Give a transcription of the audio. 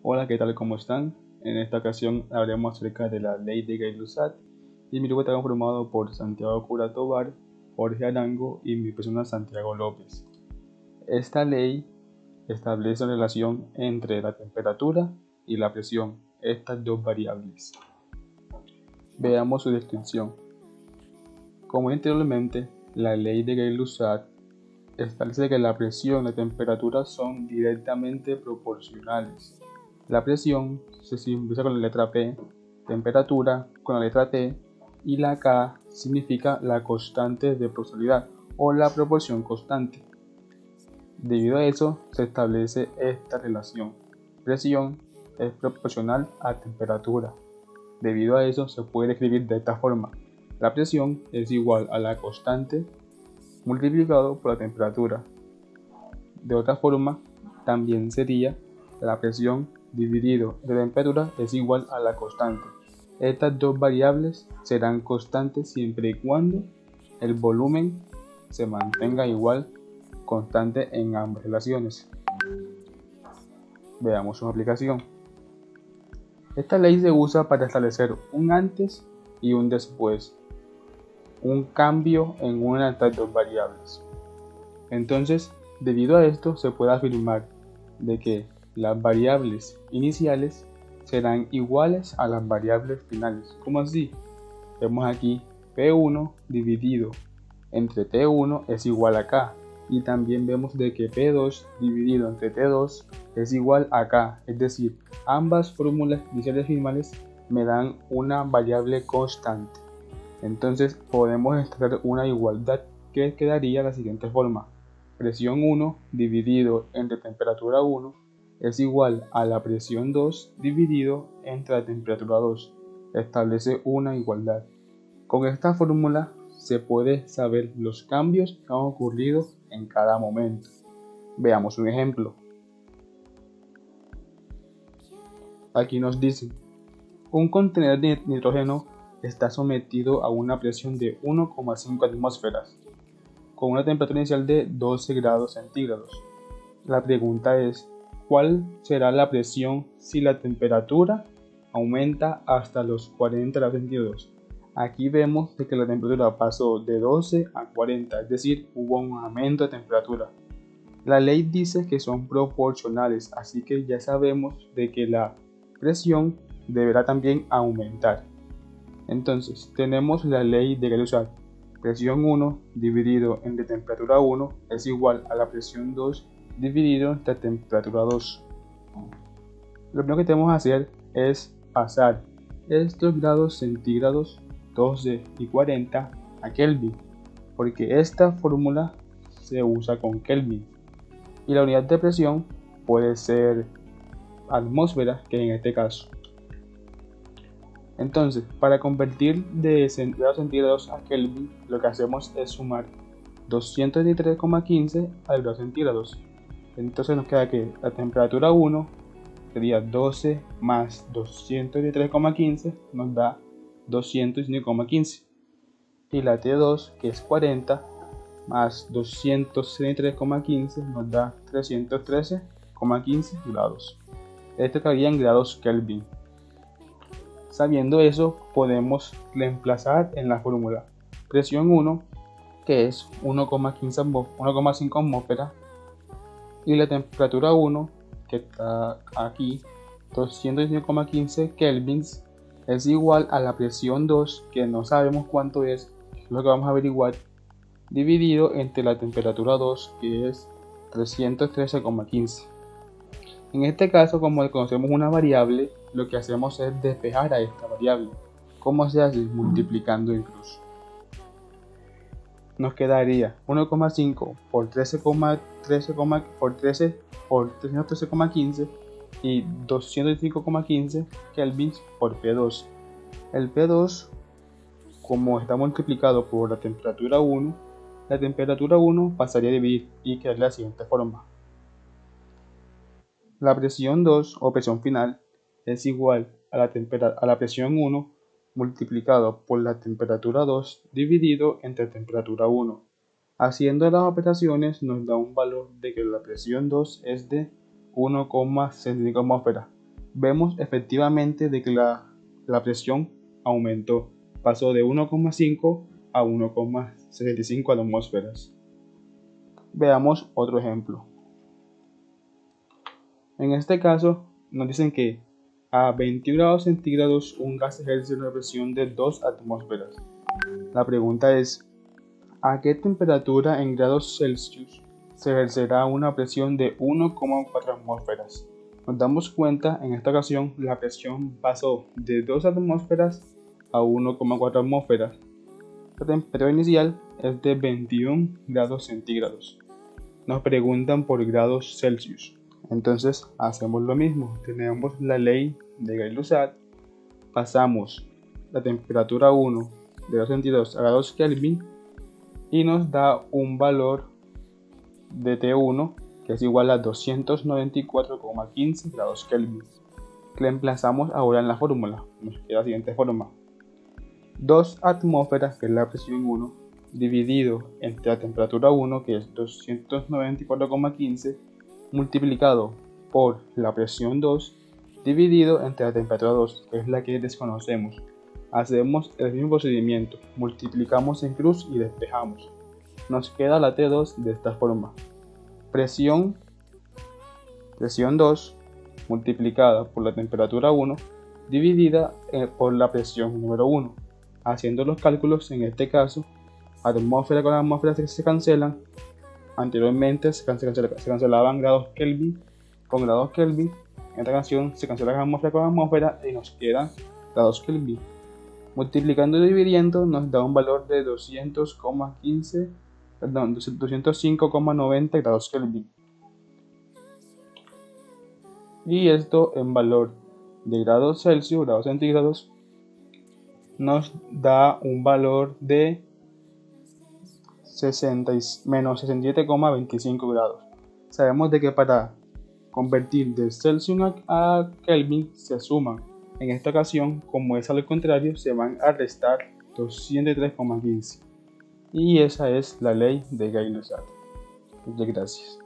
Hola, ¿qué tal? ¿Cómo están? En esta ocasión hablaremos acerca de la ley de Gay-Lussac y mi grupo está conformado por Santiago Cura Tobar, Jorge Arango y mi persona Santiago López. Esta ley establece una relación entre la temperatura y la presión, estas dos variables. Veamos su descripción. Como anteriormente, la ley de Gay-Lussac establece que la presión y la temperatura son directamente proporcionales. La presión se simboliza con la letra P, temperatura con la letra T y la K significa la constante de proporcionalidad o la proporción constante. Debido a eso se establece esta relación. Presión es proporcional a temperatura. Debido a eso se puede escribir de esta forma. La presión es igual a la constante multiplicado por la temperatura. De otra forma, también sería la presión dividido de temperatura es igual a la constante. Estas dos variables serán constantes siempre y cuando el volumen se mantenga igual constante en ambas relaciones. Veamos su aplicación. Esta ley se usa para establecer un antes y un después, un cambio en una de estas dos variables. Entonces, debido a esto se puede afirmar de que las variables iniciales serán iguales a las variables finales. ¿Cómo así? Vemos aquí P1 dividido entre T1 es igual a K, y también vemos de que P2 dividido entre T2 es igual a K, es decir, ambas fórmulas iniciales y finales me dan una variable constante. Entonces podemos extraer una igualdad que quedaría de la siguiente forma: presión 1 dividido entre temperatura 1 es igual a la presión 2 dividido entre la temperatura 2. Establece una igualdad. Con esta fórmula se puede saber los cambios que han ocurrido en cada momento. Veamos un ejemplo. Aquí nos dice: un contenedor de nitrógeno está sometido a una presión de 1,5 atmósferas con una temperatura inicial de 12 grados centígrados. La pregunta es: ¿cuál será la presión si la temperatura aumenta hasta los 40 grados centígrados? Aquí vemos que la temperatura pasó de 12 a 40, es decir, hubo un aumento de temperatura. La ley dice que son proporcionales, así que ya sabemos de que la presión deberá también aumentar. Entonces, tenemos la ley de Gay-Lussac. Presión 1 dividido entre temperatura 1 es igual a la presión 2 dividido entre temperatura 2. Lo primero que tenemos que hacer es pasar estos grados centígrados 12 y 40 a Kelvin, porque esta fórmula se usa con Kelvin. Y la unidad de presión puede ser atmósfera, que en este caso. Entonces, para convertir de grados centígrados a Kelvin, lo que hacemos es sumar 223,15 a grados centígrados. Entonces nos queda que la temperatura 1 sería 12 más 223,15 nos da 205,15. Y la T2, que es 40, más 263,15 nos da 313,15 grados. Esto quedaría en grados Kelvin. Sabiendo eso, podemos reemplazar en la fórmula presión 1, que es 1,5 atmósferas, y la temperatura 1, que está aquí, 205,15 kelvins, es igual a la presión 2, que no sabemos cuánto es lo que vamos a averiguar, dividido entre la temperatura 2, que es 313,15. En este caso, como conocemos una variable, lo que hacemos es despejar a esta variable. ¿Cómo se hace? Multiplicando incluso. Nos quedaría 1,5 por 313,15 y 205,15 kelvins por P2. El P2, como está multiplicado por la temperatura 1, la temperatura 1 pasaría a dividir y quedaría de la siguiente forma. La presión 2 o presión final es igual a la presión 1 multiplicado por la temperatura 2 dividido entre temperatura 1. Haciendo las operaciones nos da un valor de que la presión 2 es de 1,65 atmósferas. vemos efectivamente de que la presión aumentó, pasó de 1,5 a 1,65 atmósferas. Veamos otro ejemplo. En este caso nos dicen que a 21 grados centígrados un gas ejerce una presión de 2 atmósferas. La pregunta es, ¿a qué temperatura en grados Celsius se ejercerá una presión de 1,4 atmósferas? Nos damos cuenta, en esta ocasión la presión pasó de 2 atmósferas a 1,4 atmósferas. La temperatura inicial es de 21 grados centígrados. Nos preguntan por grados Celsius. Entonces hacemos lo mismo. Tenemos la ley de Gay-Lussac. Pasamos la temperatura 1 de grados centígrados a grados Kelvin y nos da un valor de T1 que es igual a 294,15 grados Kelvin, que le emplazamos ahora en la fórmula. Nos queda la siguiente forma: 2 atmósferas, que es la presión 1, dividido entre la temperatura 1, que es 294,15, multiplicado por la presión 2, dividido entre la temperatura 2, que es la que desconocemos. Hacemos el mismo procedimiento, multiplicamos en cruz y despejamos. Nos queda la T2 de esta forma: presión 2 multiplicada por la temperatura 1 dividida por la presión número 1. Haciendo los cálculos, en este caso, atmósfera con atmósfera se cancelan. Anteriormente se cancelaban grados Kelvin con grados Kelvin. En esta ocasión se cancelan atmósfera con atmósfera y nos quedan grados Kelvin. Multiplicando y dividiendo nos da un valor de 205,90 grados Kelvin. Y esto en valor de grados Celsius, grados centígrados, nos da un valor de menos 67,25 grados. Sabemos de que para convertir de Celsius a Kelvin se suman. En esta ocasión, como es al contrario, se van a restar 203,15. Y esa es la ley de Gay-Lussac. Muchas gracias.